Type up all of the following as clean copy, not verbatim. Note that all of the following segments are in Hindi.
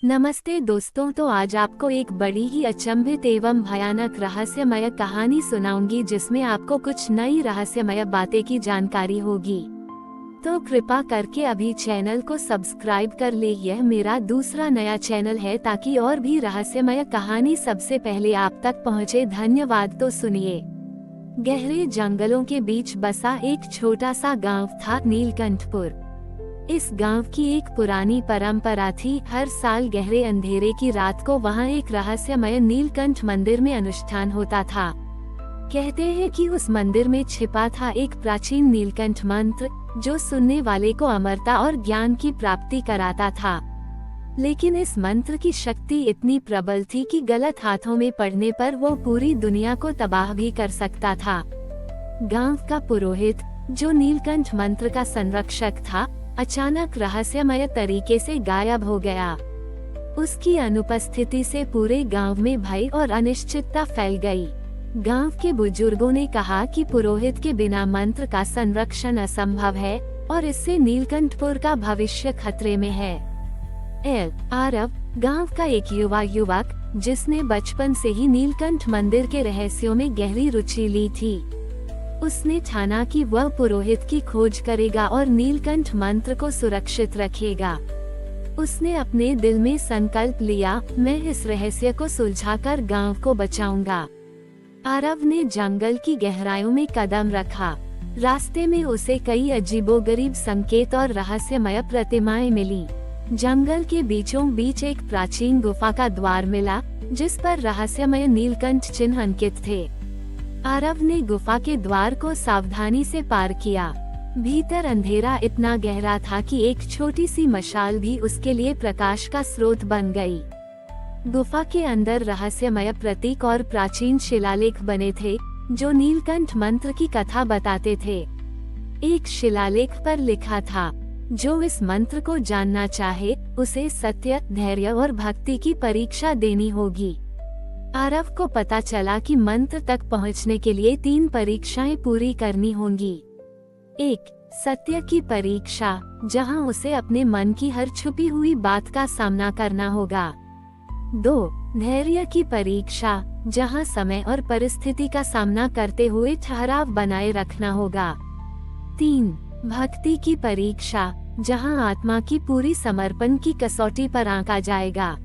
नमस्ते दोस्तों, तो आज आपको एक बड़ी ही अचंभित एवं भयानक रहस्यमय कहानी सुनाऊंगी जिसमें आपको कुछ नई रहस्यमय बातें की जानकारी होगी। तो कृपा करके अभी चैनल को सब्सक्राइब कर ले। यह मेरा दूसरा नया चैनल है ताकि और भी रहस्यमय कहानी सबसे पहले आप तक पहुंचे। धन्यवाद। तो सुनिए। गहरे जंगलों के बीच बसा एक छोटा सा गांव था, नीलकंठपुर। इस गांव की एक पुरानी परंपरा थी। हर साल गहरे अंधेरे की रात को वहां एक रहस्यमय नीलकंठ मंदिर में अनुष्ठान होता था। कहते हैं कि उस मंदिर में छिपा था एक प्राचीन नीलकंठ मंत्र जो सुनने वाले को अमरता और ज्ञान की प्राप्ति कराता था। लेकिन इस मंत्र की शक्ति इतनी प्रबल थी कि गलत हाथों में पड़ने पर वो पूरी दुनिया को तबाह भी कर सकता था। गांव का पुरोहित, जो नीलकंठ मंत्र का संरक्षक था, अचानक रहस्यमय तरीके से गायब हो गया। उसकी अनुपस्थिति से पूरे गांव में भय और अनिश्चितता फैल गई। गांव के बुजुर्गों ने कहा कि पुरोहित के बिना मंत्र का संरक्षण असंभव है और इससे नीलकंठपुर का भविष्य खतरे में है। आरव, गांव का एक युवक जिसने बचपन से ही नीलकंठ मंदिर के रहस्यों में गहरी रुचि ली थी, उसने ठाना कि वह पुरोहित की खोज करेगा और नीलकंठ मंत्र को सुरक्षित रखेगा। उसने अपने दिल में संकल्प लिया, मैं इस रहस्य को सुलझाकर गांव को बचाऊंगा। आरव ने जंगल की गहराइयों में कदम रखा। रास्ते में उसे कई अजीबोगरीब संकेत और रहस्यमय प्रतिमाएं मिली। जंगल के बीचों बीच एक प्राचीन गुफा का द्वार मिला जिस पर रहस्यमय नीलकंठ चिन्ह अंकित थे। आरव ने गुफा के द्वार को सावधानी से पार किया। भीतर अंधेरा इतना गहरा था कि एक छोटी सी मशाल भी उसके लिए प्रकाश का स्रोत बन गई। गुफा के अंदर रहस्यमय प्रतीक और प्राचीन शिलालेख बने थे जो नीलकंठ मंत्र की कथा बताते थे। एक शिलालेख पर लिखा था, जो इस मंत्र को जानना चाहे उसे सत्य, धैर्य और भक्ति की परीक्षा देनी होगी। आरव को पता चला कि मंत्र तक पहुंचने के लिए 3 परीक्षाएं पूरी करनी होंगी। 1. सत्य की परीक्षा, जहां उसे अपने मन की हर छुपी हुई बात का सामना करना होगा। 2. धैर्य की परीक्षा, जहां समय और परिस्थिति का सामना करते हुए ठहराव बनाए रखना होगा। 3. भक्ति की परीक्षा, जहां आत्मा की पूरी समर्पण की कसौटी पर आंका जाएगा।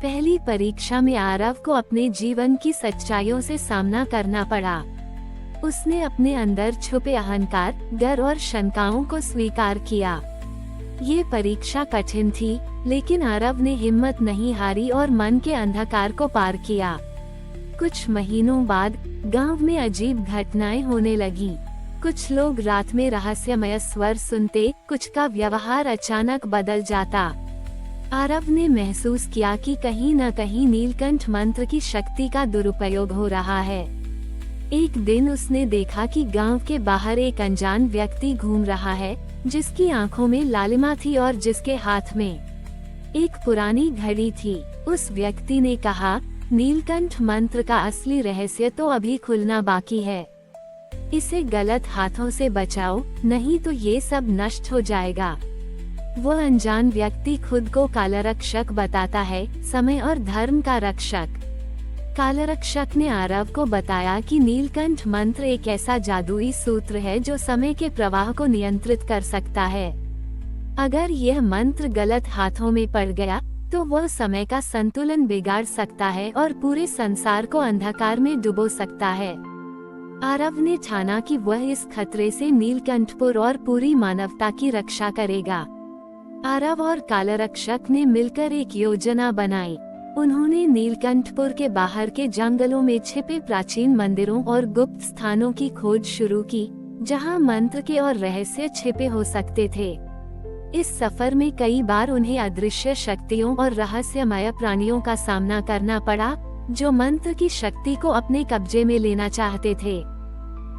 पहली परीक्षा में आरव को अपने जीवन की सच्चाइयों से सामना करना पड़ा। उसने अपने अंदर छुपे अहंकार, डर और शंकाओं को स्वीकार किया। ये परीक्षा कठिन थी, लेकिन आरव ने हिम्मत नहीं हारी और मन के अंधकार को पार किया। कुछ महीनों बाद गांव में अजीब घटनाएं होने लगी। कुछ लोग रात में रहस्यमय स्वर सुनते, कुछ का व्यवहार अचानक बदल जाता। आरव ने महसूस किया कि कहीं न कहीं नीलकंठ मंत्र की शक्ति का दुरुपयोग हो रहा है। एक दिन उसने देखा कि गांव के बाहर एक अनजान व्यक्ति घूम रहा है, जिसकी आंखों में लालिमा थी और जिसके हाथ में एक पुरानी घड़ी थी। उस व्यक्ति ने कहा, नीलकंठ मंत्र का असली रहस्य तो अभी खुलना बाकी है। इसे गलत हाथों से बचाओ, नहीं तो ये सब नष्ट हो जाएगा। वह अनजान व्यक्ति खुद को कालरक्षक बताता है, समय और धर्म का रक्षक। कालरक्षक ने आरव को बताया कि नीलकंठ मंत्र एक ऐसा जादुई सूत्र है जो समय के प्रवाह को नियंत्रित कर सकता है। अगर यह मंत्र गलत हाथों में पड़ गया तो वह समय का संतुलन बिगाड़ सकता है और पूरे संसार को अंधकार में डुबो सकता है। आरव ने ठाना कि वह इस खतरे से नीलकंठपुर और पूरी मानवता की रक्षा करेगा। आरव और कालरक्षक ने मिलकर एक योजना बनाई। उन्होंने नीलकंठपुर के बाहर के जंगलों में छिपे प्राचीन मंदिरों और गुप्त स्थानों की खोज शुरू की, जहां मंत्र के और रहस्य छिपे हो सकते थे। इस सफर में कई बार उन्हें अदृश्य शक्तियों और रहस्यमय प्राणियों का सामना करना पड़ा, जो मंत्र की शक्ति को अपने कब्जे में लेना चाहते थे।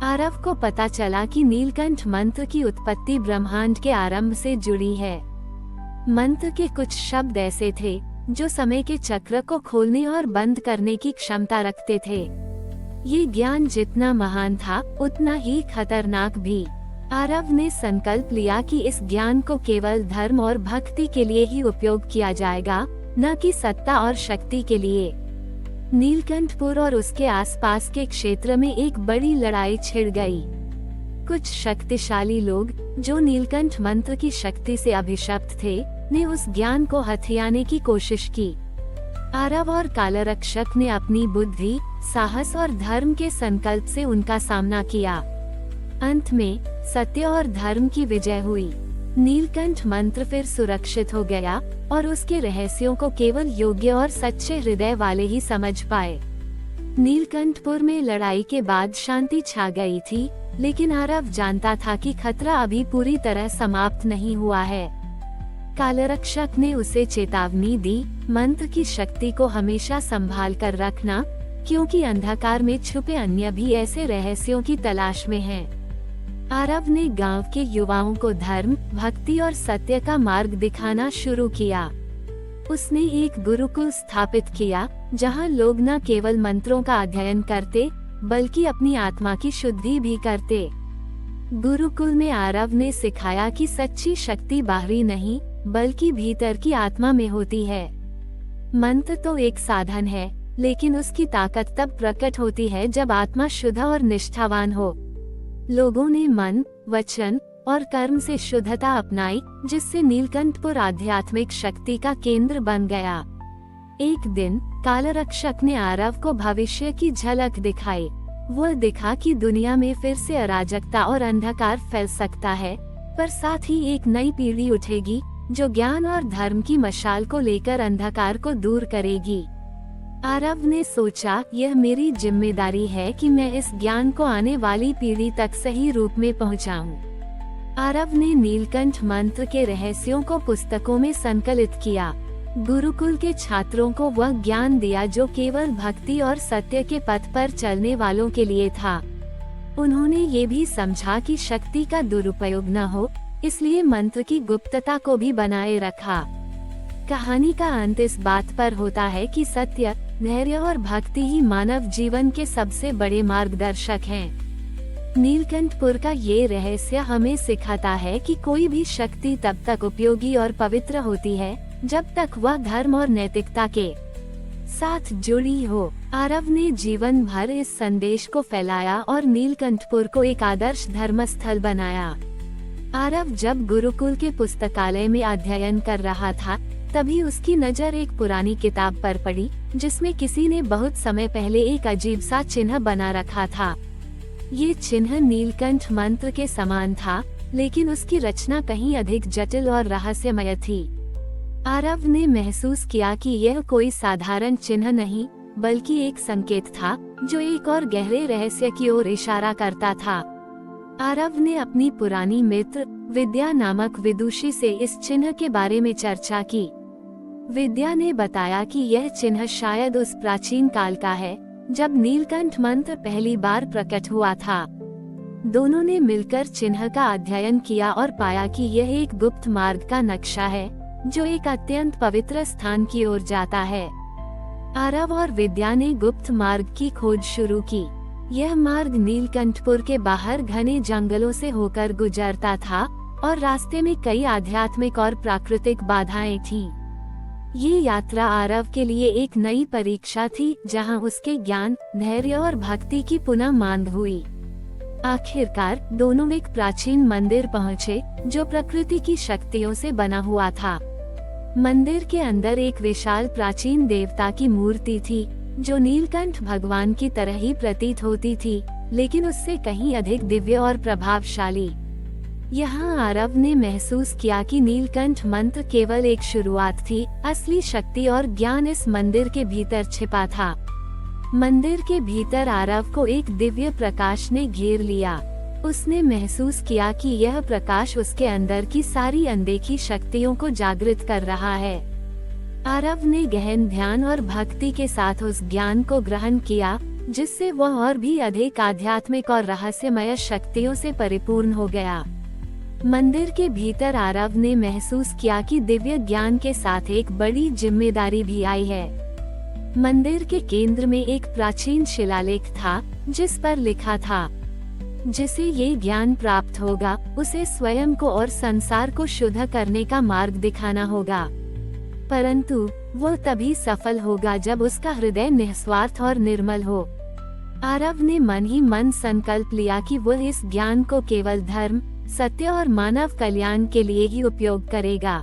आरव को पता चला कि नीलकंठ मंत्र की उत्पत्ति ब्रह्मांड के आरंभ से जुड़ी है। मंत्र के कुछ शब्द ऐसे थे जो समय के चक्र को खोलने और बंद करने की क्षमता रखते थे। ये ज्ञान जितना महान था उतना ही खतरनाक भी। आरव ने संकल्प लिया कि इस ज्ञान को केवल धर्म और भक्ति के लिए ही उपयोग किया जाएगा न कि सत्ता और शक्ति के लिए। नीलकंठपुर और उसके आसपास के क्षेत्र में एक बड़ी लड़ाई छिड़ गई। कुछ शक्तिशाली लोग, जो नीलकंठ मंत्र की शक्ति से अभिशप्त थे, ने उस ज्ञान को हथियाने की कोशिश की। आरव और कालरक्षक ने अपनी बुद्धि, साहस और धर्म के संकल्प से उनका सामना किया। अंत में सत्य और धर्म की विजय हुई। नीलकंठ मंत्र फिर सुरक्षित हो गया और उसके रहस्यों को केवल योग्य और सच्चे हृदय वाले ही समझ पाए। नीलकंठपुर में लड़ाई के बाद शांति छा गई थी, लेकिन आरव जानता था कि खतरा अभी पूरी तरह समाप्त नहीं हुआ है। कालरक्षक ने उसे चेतावनी दी, मंत्र की शक्ति को हमेशा संभाल कर रखना, क्योंकि अंधकार में छुपे अन्य भी ऐसे रहस्यों की तलाश में हैं। आरव ने गांव के युवाओं को धर्म, भक्ति और सत्य का मार्ग दिखाना शुरू किया। उसने एक गुरुकुल स्थापित किया, जहां लोग न केवल मंत्रों का अध्ययन करते, बल्कि अपनी आत्मा की शुद्धि भी करते। गुरुकुल में आरव ने सिखाया कि सच्ची शक्ति बाहरी नहीं, बल्कि भीतर की आत्मा में होती है। मंत्र तो एक साधन है, लेकिन उसकी ताकत तब प्रकट होती है जब आत्मा शुद्ध और निष्ठावान हो। लोगों ने मन, वचन और कर्म से शुद्धता अपनाई, जिससे नीलकंठपुर आध्यात्मिक शक्ति का केंद्र बन गया। एक दिन कालरक्षक ने आरव को भविष्य की झलक दिखाई। वह दिखा कि दुनिया में फिर से अराजकता और अंधकार फैल सकता है, पर साथ ही एक नई पीढ़ी उठेगी जो ज्ञान और धर्म की मशाल को लेकर अंधकार को दूर करेगी। आरव ने सोचा, यह मेरी जिम्मेदारी है कि मैं इस ज्ञान को आने वाली पीढ़ी तक सही रूप में पहुंचाऊं। आरव ने नीलकंठ मंत्र के रहस्यों को पुस्तकों में संकलित किया। गुरुकुल के छात्रों को वह ज्ञान दिया जो केवल भक्ति और सत्य के पथ पर चलने वालों के लिए था। उन्होंने ये भी समझा कि शक्ति का दुरुपयोग न हो, इसलिए मंत्र की गुप्तता को भी बनाए रखा। कहानी का अंत इस बात पर होता है कि सत्य, धैर्य और भक्ति ही मानव जीवन के सबसे बड़े मार्गदर्शक हैं। नीलकंठपुर का ये रहस्य हमें सिखाता है कि कोई भी शक्ति तब तक उपयोगी और पवित्र होती है, जब तक वह धर्म और नैतिकता के साथ जुड़ी हो। आरव ने जीवन भर इस संदेश को फैलाया और नीलकंठपुर को एक आदर्श धर्मस्थल बनाया। आरव जब गुरुकुल के पुस्तकालय में अध्ययन कर रहा था, तभी उसकी नजर एक पुरानी किताब पर पड़ी, जिसमें किसी ने बहुत समय पहले एक अजीब सा चिन्ह बना रखा था। ये चिन्ह नीलकंठ मंत्र के समान था, लेकिन उसकी रचना कहीं अधिक जटिल और रहस्यमय थी। आरव ने महसूस किया कि यह कोई साधारण चिन्ह नहीं, बल्कि एक संकेत था, जो एक और गहरे रहस्य की ओर इशारा करता था। आरव ने अपनी पुरानी मित्र विद्या नामक विदुषी से इस चिन्ह के बारे में चर्चा की। विद्या ने बताया कि यह चिन्ह शायद उस प्राचीन काल का है, जब नीलकंठ मंत्र पहली बार प्रकट हुआ था। दोनों ने मिलकर चिन्ह का अध्ययन किया और पाया कि यह एक गुप्त मार्ग का नक्शा है, जो एक अत्यंत पवित्र स्थान की ओर जाता है। आरव और विद्या ने गुप्त मार्ग की खोज शुरू की। यह मार्ग नीलकंठपुर के बाहर घने जंगलों से होकर गुजरता था और रास्ते में कई आध्यात्मिक और प्राकृतिक बाधाएं थीं। ये यात्रा आरव के लिए एक नई परीक्षा थी, जहां उसके ज्ञान, धैर्य और भक्ति की पुनः मांग हुई। आखिरकार दोनों एक प्राचीन मंदिर पहुँचे, जो प्रकृति की शक्तियों से बना हुआ था। मंदिर के अंदर एक विशाल प्राचीन देवता की मूर्ति थी, जो नीलकंठ भगवान की तरह ही प्रतीत होती थी, लेकिन उससे कहीं अधिक दिव्य और प्रभावशाली। यहाँ आरव ने महसूस किया कि नीलकंठ मंत्र केवल एक शुरुआत थी, असली शक्ति और ज्ञान इस मंदिर के भीतर छिपा था। मंदिर के भीतर आरव को एक दिव्य प्रकाश ने घेर लिया। उसने महसूस किया कि यह प्रकाश उसके अंदर की सारी अनदेखी शक्तियों को जागृत कर रहा है। आरव ने गहन ध्यान और भक्ति के साथ उस ज्ञान को ग्रहण किया, जिससे वह और भी अधिक आध्यात्मिक और रहस्यमय शक्तियों से परिपूर्ण हो गया। मंदिर के भीतर आरव ने महसूस किया कि दिव्य ज्ञान के साथ एक बड़ी जिम्मेदारी भी आई है। मंदिर के केंद्र में एक प्राचीन शिलालेख था, जिस पर लिखा था, जिसे ये ज्ञान प्राप्त होगा, उसे स्वयं को और संसार को शुद्ध करने का मार्ग दिखाना होगा। परंतु वो तभी सफल होगा जब उसका हृदय निस्वार्थ और निर्मल हो। आरव ने मन ही मन संकल्प लिया कि वह इस ज्ञान को केवल धर्म, सत्य और मानव कल्याण के लिए ही उपयोग करेगा।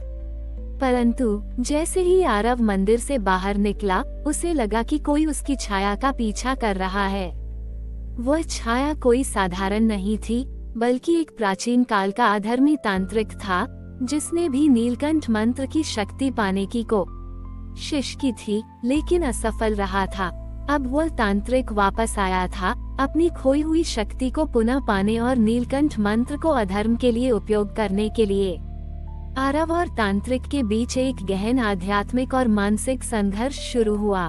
परंतु जैसे ही आरव मंदिर से बाहर निकला, उसे लगा कि कोई उसकी छाया का पीछा कर रहा है। वह छाया कोई साधारण नहीं थी, बल्कि एक प्राचीन काल का अधर्मी तांत्रिक था, जिसने भी नीलकंठ मंत्र की शक्ति पाने की कोशिश की थी, लेकिन असफल रहा था। अब वह तांत्रिक वापस आया था, अपनी खोई हुई शक्ति को पुनः पाने और नीलकंठ मंत्र को अधर्म के लिए उपयोग करने के लिए। आरव और तांत्रिक के बीच एक गहन आध्यात्मिक और मानसिक संघर्ष शुरू हुआ।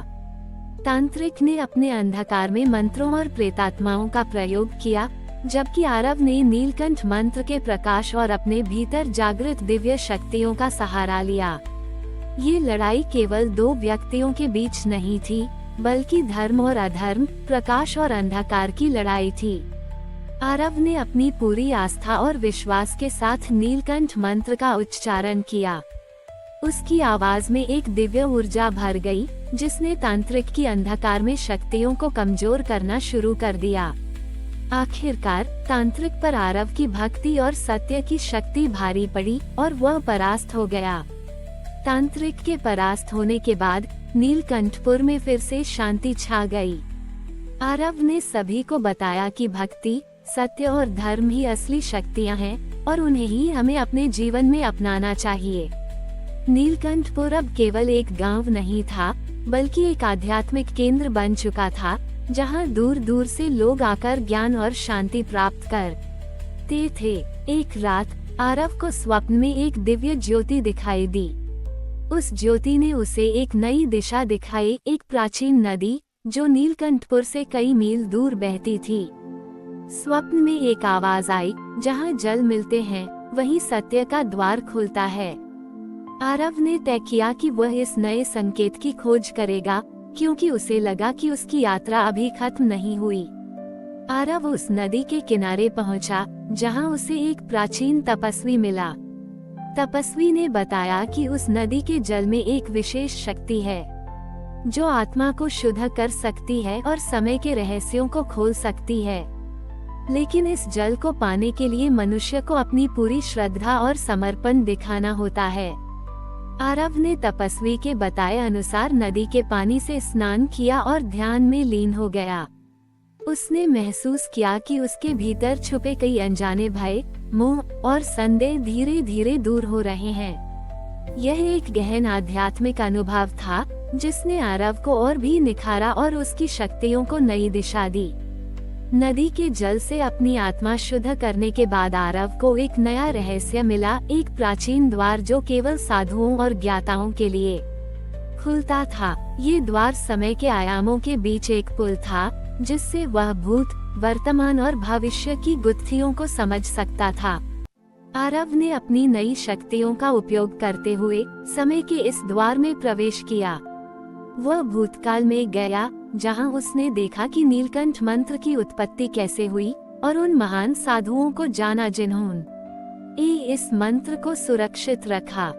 तांत्रिक ने अपने अंधकार में मंत्रों और प्रेतात्माओं का प्रयोग किया, जबकि आरव ने नीलकंठ मंत्र के प्रकाश और अपने भीतर जागृत दिव्य शक्तियों का सहारा लिया। ये लड़ाई केवल दो व्यक्तियों के बीच नहीं थी, बल्कि धर्म और अधर्म, प्रकाश और अंधकार की लड़ाई थी। आरव ने अपनी पूरी आस्था और विश्वास के साथ नीलकंठ मंत्र का उच्चारण किया। उसकी आवाज में एक दिव्य ऊर्जा भर गई, जिसने तांत्रिक की अंधकार में शक्तियों को कमजोर करना शुरू कर दिया। आखिरकार तांत्रिक पर आरव की भक्ति और सत्य की शक्ति भारी पड़ी और वह परास्त हो गया। तांत्रिक के परास्त होने के बाद नीलकंठपुर में फिर से शांति छा गई। आरव ने सभी को बताया कि भक्ति, सत्य और धर्म ही असली शक्तियां हैं और उन्हें ही हमें अपने जीवन में अपनाना चाहिए। नीलकंठपुर अब केवल एक गांव नहीं था, बल्कि एक आध्यात्मिक केंद्र बन चुका था, जहां दूर दूर से लोग आकर ज्ञान और शांति प्राप्त करते थे। एक रात आरव को स्वप्न में एक दिव्य ज्योति दिखाई दी। उस ज्योति ने उसे एक नई दिशा दिखाई, एक प्राचीन नदी जो नीलकंठपुर से कई मील दूर बहती थी। स्वप्न में एक आवाज आई, जहां जल मिलते हैं वहीं सत्य का द्वार खुलता है। आरव ने तय किया कि वह इस नए संकेत की खोज करेगा, क्योंकि उसे लगा कि उसकी यात्रा अभी खत्म नहीं हुई। आरव उस नदी के किनारे पहुंचा, जहां उसे एक प्राचीन तपस्वी मिला। तपस्वी ने बताया कि उस नदी के जल में एक विशेष शक्ति है, जो आत्मा को शुद्ध कर सकती है और समय के रहस्यों को खोल सकती है। लेकिन इस जल को पाने के लिए मनुष्य को अपनी पूरी श्रद्धा और समर्पण दिखाना होता है। आरव ने तपस्वी के बताए अनुसार नदी के पानी से स्नान किया और ध्यान में लीन हो गया। उसने महसूस किया कि उसके भीतर छुपे कई अनजाने भय, मोह और संदेह धीरे धीरे दूर हो रहे हैं। यह एक गहन आध्यात्मिक अनुभव था, जिसने आरव को और भी निखारा और उसकी शक्तियों को नई दिशा दी। नदी के जल से अपनी आत्मा शुद्ध करने के बाद आरव को एक नया रहस्य मिला, एक प्राचीन द्वार जो केवल साधुओं और ज्ञाताओं के लिए खुलता था। ये द्वार समय के आयामों के बीच एक पुल था, जिससे वह भूत, वर्तमान और भविष्य की गुत्थियों को समझ सकता था। आरव ने अपनी नई शक्तियों का उपयोग करते हुए समय के इस द्वार में प्रवेश किया। वह भूतकाल में गया, जहां उसने देखा कि नीलकंठ मंत्र की उत्पत्ति कैसे हुई और उन महान साधुओं को जाना जिन्होंने इस मंत्र को सुरक्षित रखा।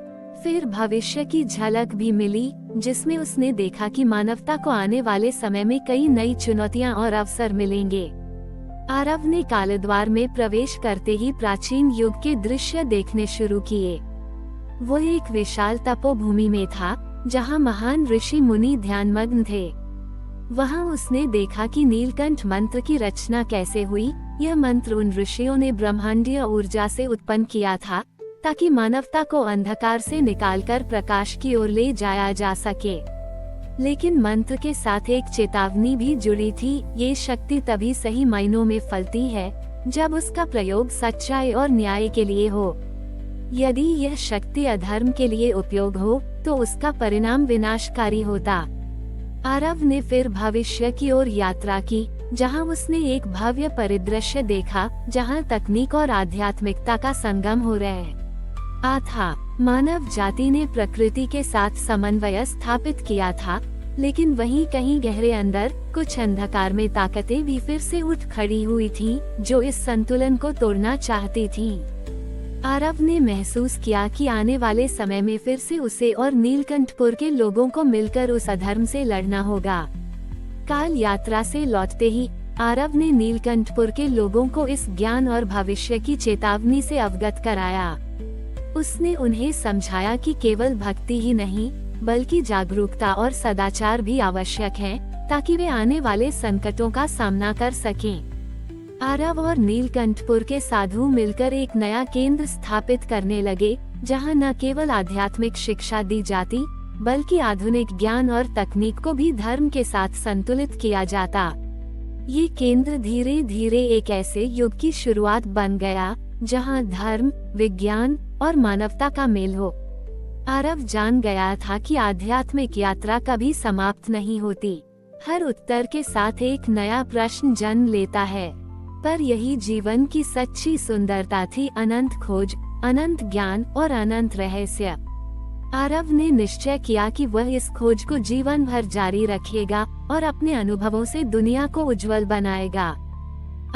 फिर भविष्य की झलक भी मिली, जिसमें उसने देखा कि मानवता को आने वाले समय में कई नई चुनौतियां और अवसर मिलेंगे। आरव ने कालद्वार में प्रवेश करते ही प्राचीन युग के दृश्य देखने शुरू किए। वो एक विशाल तपोभूमि में था, जहां महान ऋषि मुनि ध्यानमग्न थे। वहां उसने देखा कि नीलकंठ मंत्र की रचना कैसे हुई। यह मंत्र उन ऋषियों ने ब्रह्मांडीय ऊर्जा से उत्पन्न किया था, ताकि मानवता को अंधकार से निकालकर प्रकाश की ओर ले जाया जा सके। लेकिन मंत्र के साथ एक चेतावनी भी जुड़ी थी। ये शक्ति तभी सही मायनों में फलती है, जब उसका प्रयोग सच्चाई और न्याय के लिए हो। यदि यह शक्ति अधर्म के लिए उपयोग हो, तो उसका परिणाम विनाशकारी होता। आरव ने फिर भविष्य की ओर यात्रा की, जहां उसने एक भव्य परिदृश्य देखा, जहां तकनीक और आध्यात्मिकता का संगम हो रहा था। मानव जाति ने प्रकृति के साथ समन्वय स्थापित किया था, लेकिन वहीं कहीं गहरे अंदर कुछ अंधकार में ताकतें भी फिर से उठ खड़ी हुई थीं, जो इस संतुलन को तोड़ना चाहती थीं। आरव ने महसूस किया कि आने वाले समय में फिर से उसे और नीलकंठपुर के लोगों को मिलकर उस अधर्म से लड़ना होगा। काल यात्रा से लौटते ही आरव ने नीलकंठपुर के लोगों को इस ज्ञान और भविष्य की चेतावनी से अवगत कराया। उसने उन्हें समझाया कि केवल भक्ति ही नहीं बल्कि जागरूकता और सदाचार भी आवश्यक है, ताकि वे आने वाले संकटों का सामना कर सकें। आरव और नीलकंठपुर के साधु मिलकर एक नया केंद्र स्थापित करने लगे, जहां न केवल आध्यात्मिक शिक्षा दी जाती बल्कि आधुनिक ज्ञान और तकनीक को भी धर्म के साथ संतुलित किया जाता। ये केंद्र धीरे धीरे एक ऐसे युग की शुरुआत बन गया जहां धर्म, विज्ञान और मानवता का मेल हो। आरव जान गया था कि आध्यात्मिक यात्रा कभी समाप्त नहीं होती। हर उत्तर के साथ एक नया प्रश्न जन्म लेता है, पर यही जीवन की सच्ची सुंदरता थी, अनंत खोज, अनंत ज्ञान और अनंत रहस्य। आरव ने निश्चय किया कि वह इस खोज को जीवन भर जारी रखेगा और अपने अनुभवों से दुनिया को उज्जवल बनाएगा।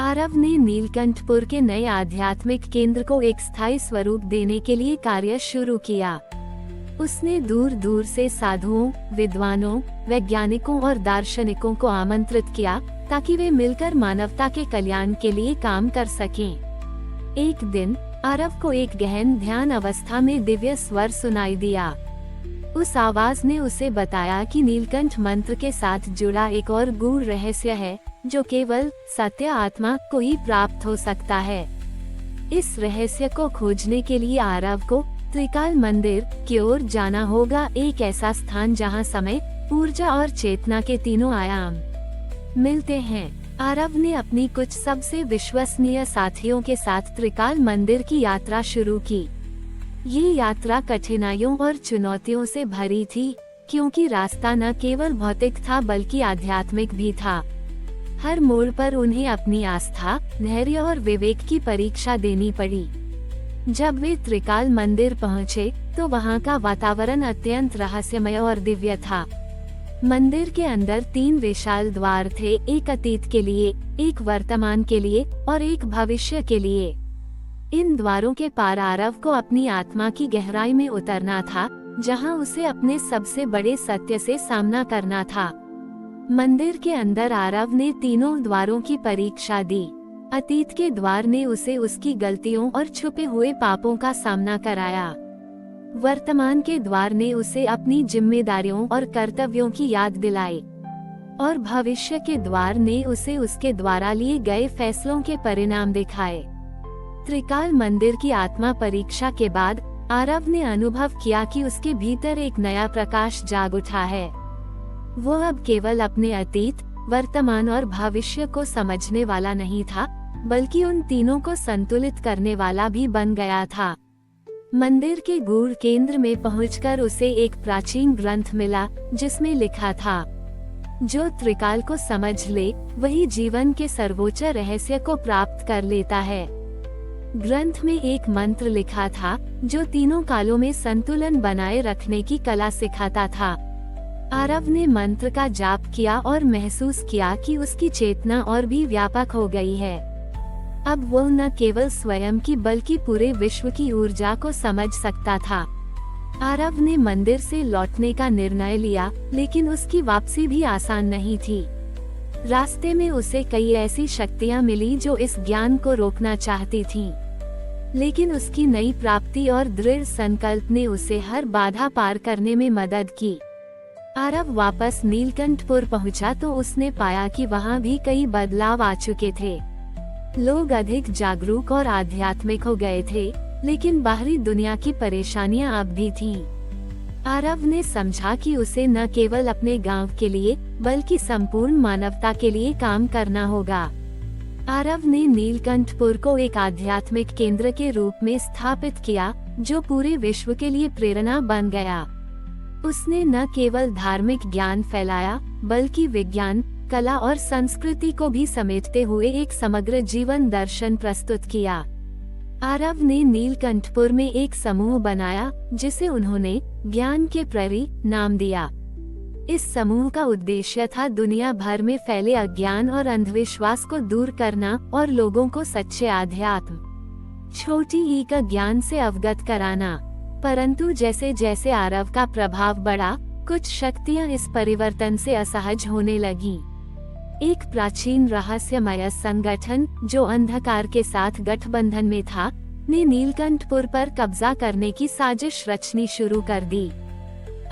आरव ने नीलकंठपुर के नए आध्यात्मिक केंद्र को एक स्थायी स्वरूप देने के लिए कार्य शुरू किया। उसने दूर दूर से साधुओं, विद्वानों, वैज्ञानिकों और दार्शनिकों को आमंत्रित किया ताकि वे मिलकर मानवता के कल्याण के लिए काम कर सकें। एक दिन आरव को एक गहन ध्यान अवस्था में दिव्य स्वर सुनाई दिया। उस आवाज ने उसे बताया कि नीलकंठ मंत्र के साथ जुड़ा एक और गूढ़ रहस्य है, जो केवल सत्य आत्मा को ही प्राप्त हो सकता है। इस रहस्य को खोजने के लिए आरव को त्रिकाल मंदिर की ओर जाना होगा, एक ऐसा स्थान जहां समय, ऊर्जा और चेतना के तीनों आयाम मिलते हैं। आरव ने अपनी कुछ सबसे विश्वसनीय साथियों के साथ त्रिकाल मंदिर की यात्रा शुरू की। ये यात्रा कठिनाइयों और चुनौतियों से भरी थी, क्योंकि रास्ता न केवल भौतिक था बल्कि आध्यात्मिक भी था। हर मोड़ पर उन्हें अपनी आस्था, धैर्य और विवेक की परीक्षा देनी पड़ी। जब वे त्रिकाल मंदिर पहुँचे, तो वहाँ का वातावरण अत्यंत रहस्यमय और दिव्य था। मंदिर के अंदर 3 विशाल द्वार थे, एक अतीत के लिए, एक वर्तमान के लिए और एक भविष्य के लिए। इन द्वारों के पार आरव को अपनी आत्मा की गहराई में उतरना था, जहां उसे अपने सबसे बड़े सत्य से सामना करना था। मंदिर के अंदर आरव ने तीनों द्वारों की परीक्षा दी। अतीत के द्वार ने उसे उसकी गलतियों और छुपे हुए पापों का सामना कराया। वर्तमान के द्वार ने उसे अपनी जिम्मेदारियों और कर्तव्यों की याद दिलाई, और भविष्य के द्वार ने उसे उसके द्वारा लिए गए फैसलों के परिणाम दिखाए। त्रिकाल मंदिर की आत्मा परीक्षा के बाद आरव ने अनुभव किया कि उसके भीतर एक नया प्रकाश जाग उठा है। वो अब केवल अपने अतीत, वर्तमान और भविष्य को समझने वाला नहीं था, बल्कि उन तीनों को संतुलित करने वाला भी बन गया था। मंदिर के गूढ़ केंद्र में पहुंचकर उसे एक प्राचीन ग्रंथ मिला, जिसमें लिखा था, जो त्रिकाल को समझ ले वही जीवन के सर्वोच्च रहस्य को प्राप्त कर लेता है। ग्रंथ में एक मंत्र लिखा था, जो तीनों कालों में संतुलन बनाए रखने की कला सिखाता था। आरव ने मंत्र का जाप किया और महसूस किया कि उसकी चेतना और भी व्यापक हो गई है। अब वो न केवल स्वयं की बल्कि पूरे विश्व की ऊर्जा को समझ सकता था। आरव ने मंदिर से लौटने का निर्णय लिया, लेकिन उसकी वापसी भी आसान नहीं थी। रास्ते में उसे कई ऐसी शक्तियां मिली जो इस ज्ञान को रोकना चाहती थीं। लेकिन उसकी नई प्राप्ति और दृढ़ संकल्प ने उसे हर बाधा पार करने में मदद की। आरव वापस नीलकंठपुर पहुंचा तो उसने पाया कि वहां भी कई बदलाव आ चुके थे। लोग अधिक जागरूक और आध्यात्मिक हो गए थे, लेकिन बाहरी दुनिया की परेशानियां अब भी थीं। आरव ने समझा कि उसे न केवल अपने गांव के लिए बल्कि संपूर्ण मानवता के लिए काम करना होगा। आरव ने नीलकंठपुर को एक आध्यात्मिक केंद्र के रूप में स्थापित किया, जो पूरे विश्व के लिए प्रेरणा बन गया। उसने न केवल धार्मिक ज्ञान फैलाया, बल्कि विज्ञान, कला और संस्कृति को भी समेटते हुए एक समग्र जीवन दर्शन प्रस्तुत किया। आरव ने नीलकंठपुर में एक समूह बनाया, जिसे उन्होंने ज्ञान के प्रहरी नाम दिया। इस समूह का उद्देश्य था दुनिया भर में फैले अज्ञान और अंधविश्वास को दूर करना और लोगों को सच्चे आध्यात्म, छोटी ई का ज्ञान से अवगत कराना। परंतु जैसे जैसे आरव का प्रभाव बढ़ा, कुछ शक्तियां इस परिवर्तन से असहज होने लगी। एक प्राचीन रहस्यमय संगठन जो अंधकार के साथ गठबंधन में था, ने नीलकंठपुर पर कब्जा करने की साजिश रचनी शुरू कर दी।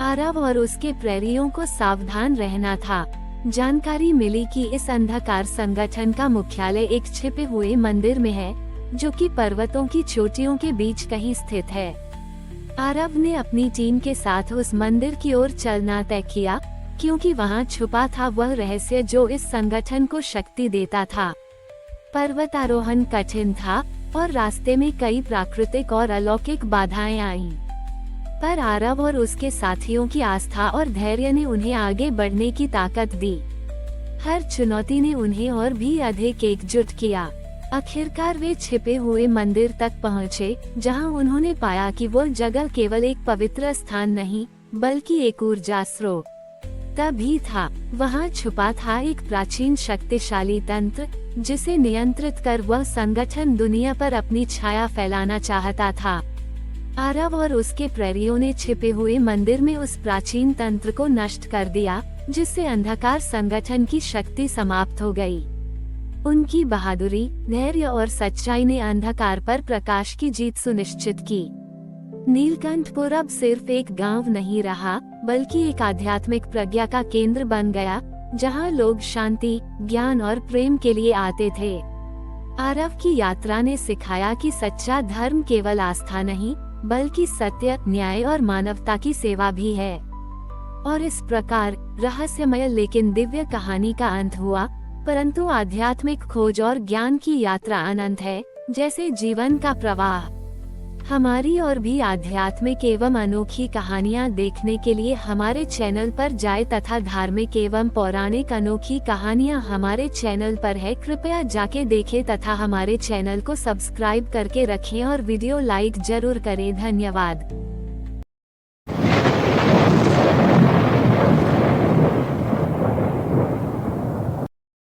आरव और उसके प्रहरियों को सावधान रहना था। जानकारी मिली कि इस अंधकार संगठन का मुख्यालय एक छिपे हुए मंदिर में है, जो कि पर्वतों की चोटियों के बीच कहीं स्थित है। आरव ने अपनी टीम के साथ उस मंदिर की ओर चलना तय किया, क्योंकि वहां छुपा था वह रहस्य जो इस संगठन को शक्ति देता था। पर्वतारोहण कठिन था और रास्ते में कई प्राकृतिक और अलौकिक बाधाएं आईं। पर आरव और उसके साथियों की आस्था और धैर्य ने उन्हें आगे बढ़ने की ताकत दी। हर चुनौती ने उन्हें और भी अधिक एकजुट किया। आखिरकार वे छिपे हुए मंदिर तक पहुँचे, जहां उन्होंने पाया कि वो जगह केवल एक पवित्र स्थान नहीं, बल्कि एक ऊर्जा स्रोत तभी था। वहां छुपा था एक प्राचीन शक्तिशाली तंत्र, जिसे नियंत्रित कर वह संगठन दुनिया पर अपनी छाया फैलाना चाहता था। आरव और उसके प्रहरियों ने छिपे हुए मंदिर में उस प्राचीन तंत्र को नष्ट कर दिया, जिससे अंधकार संगठन की शक्ति समाप्त हो गई। उनकी बहादुरी, धैर्य और सच्चाई ने अंधकार पर प्रकाश की जीत सुनिश्चित की। नीलकंठपुर अब सिर्फ एक गांव नहीं रहा, बल्कि एक आध्यात्मिक प्रज्ञा का केंद्र बन गया, जहां लोग शांति, ज्ञान और प्रेम के लिए आते थे। आरव की यात्रा ने सिखाया कि सच्चा धर्म केवल आस्था नहीं, बल्कि सत्य, न्याय और मानवता की सेवा भी है। और इस प्रकार रहस्यमय लेकिन दिव्य कहानी का अंत हुआ, परंतु आध्यात्मिक खोज और ज्ञान की यात्रा अनंत है, जैसे जीवन का प्रवाह। हमारी और भी आध्यात्मिक एवं अनोखी कहानियाँ देखने के लिए हमारे चैनल पर जाएं तथा धार्मिक एवं पौराणिक अनोखी कहानियाँ हमारे चैनल पर है। कृपया जाके देखें तथा हमारे चैनल को सब्सक्राइब करके रखें और वीडियो लाइक जरूर करें। धन्यवाद।